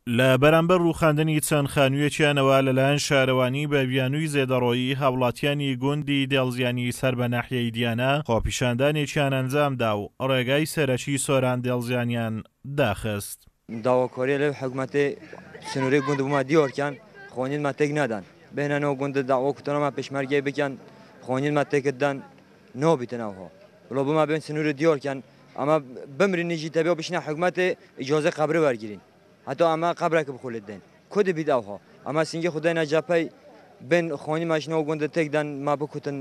لە بەرامبەر ڕووخاندنی چەند خانوویەکیانەوە لەلایەن شارەوانی بە بیانووی زێدەڕۆیی هاوڵاتیانی گوندی دێڵزیانی سەر بە ناحیەی دیانە خۆپیشاندانێکیان ئەنجامدا و ڕێگای سەرەکی سۆران دێڵزیانیان داخست. داواکاری لەو حکوومەتێ سنوورەی گوند بوومە دیۆرکیان خۆنیلمە تێک نادان بێنەوە گوندە داوا کوتەنەما پێشمەرگەی بکەن خۆنیلمە تێکتدان نۆبیتنەوە بڵۆ بما بێن سنوورە دیۆرکیان ئەمە بمرینیژی تەبێ و بشنە حکوومەتێ ئیجازە قەبرە وەرگرین هەتا ئەمە قەبرێکە بخولت دێن کۆ دەبی داوها ئەمە سینگی خودای نەجاپەی بن خۆنی ماشینەوە گوندە تێکدان ما بکوتن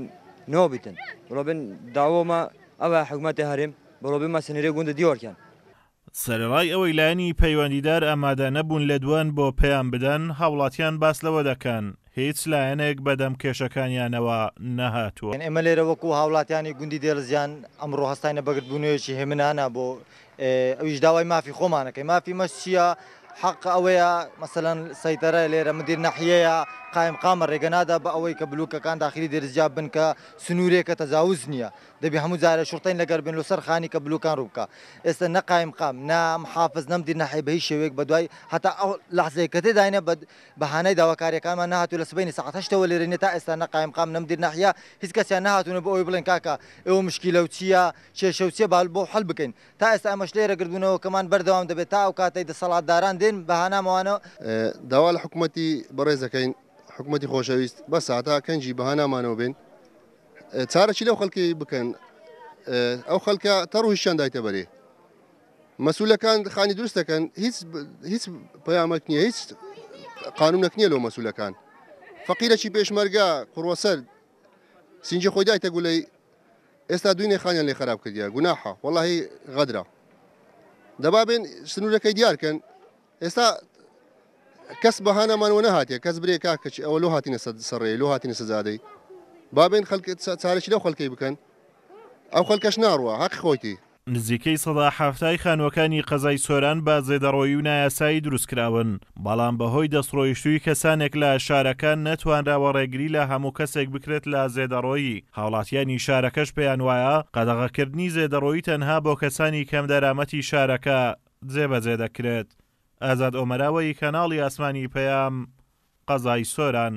نۆبیتن بڵۆ بن داوەمە ئەوە حکوومەتی هەرێم بڵۆ بما سنوورەی گوندە دیۆرکیان. سەرەڕای ئەوەی لایەنی پەیوەندیدار ئامادە نەبوون لە دوان بۆ پێیان بدەن هاوڵاتیان باس لەوە دەکەن هیچ لایەنێک بەدەم کێشەکانیانەوە نەهاتووە. ئێمە لێرە وەکو هاوڵاتیانی گوندی دێڵزیان ئەمڕۆ هەستاینە بەگرتبوونەوەیەکی هێمنانە بۆ ئەویش داوای مافی خۆمانەکەی مافی مەش چییە؟ حق ئەوەیە مەسەلەن سەیتەرە لێرە مدیر نەحیەیە قایم قامە ڕێگەنادا بە ئەوەی کە بلوکەکان داخلی دێرزجا بن کە سنوورێکە تەجاوز نییە دەبی هەموو جارە شورتین لەگەر بن لەسەر خانی کە بلوکان ڕووبکە ئێستا نەقایم قام نامحافظ نەمدیر نەحی بە هیچ شێوەیەک بەدوای هەتا ئەو لەحزەیە کە تێداینە بەهانەی داواکاریەکانمان نەهاتوو لە سبەینی سەعات 8ەوە لێرەنێ تا ئێستا نەقایم قام نەمدیر نەحیە هیچ کەسیان نەهاتوونە بۆ ئەوەی بڵێن کاکە ئێوە مشکیلە و چییە کێشە و چیە بۆ حەل بکەین تا ئێستا ئەمەش لێرە گردوونەوە کەمان بەردەوام دەبێت تا ئەو کاتەی دەسەڵاتداران دێن بەهانامەوانە داوا لە حکوومەتی بەڕێزەکەین حکوومەتی خۆشەویست بە ساعتا کەنجی بەهانامانەوە بێن چارەکی لەو خەڵکی بکەن ئەو خەڵکە تەڕوهیشیان دایتە بەرێ مەسوولەکان خانی دروستەکەن هیچ پەیامەک نییە هیچ قانونەک نییە لەو مەسوولەکان فەقیرەکی پێشمەرگا قوڕوەسەر سینجی خۆی دایتە گولەی ئێستا دوینێ خانیان لێ خراپ کردیا گوناحە وەڵاهی غەدرا دەبا بێن سنوورەکەی دیارکەن ئێستا کەس بەهانەمانەوە نەهاتێ کەس برێ کاکەچ ئەوە لۆ هاتینە سەرڕێ لۆ هاتینە سزادەی بابێن چارەکی لەو خەڵکەی بکەن ئەو خەڵکەش ناڕوە حەقی خۆیتی. نزیکەی سەدا هەفتای خانووەکانی قەزای سۆران بە زێدەڕۆیی و نایاسایی دروستکراون بەڵام بەهۆی دەستڕۆیشتووی کەسانێک لە شارەکان نەتوانراوە ڕێگری لە هەموو کەسێک بکرێت لە زێدەڕۆیی هاوڵاتیانی شارەکەش پێیان وایە قەدەغەکردنی زێدەڕۆیی تەنها بۆ کەسانی کەم دەرامەتی شارەکە جێبەجێ دەکرێت. ئازاد ئۆمەراوەی کەناڵی ئاسمانی پەیام قەزای سۆران.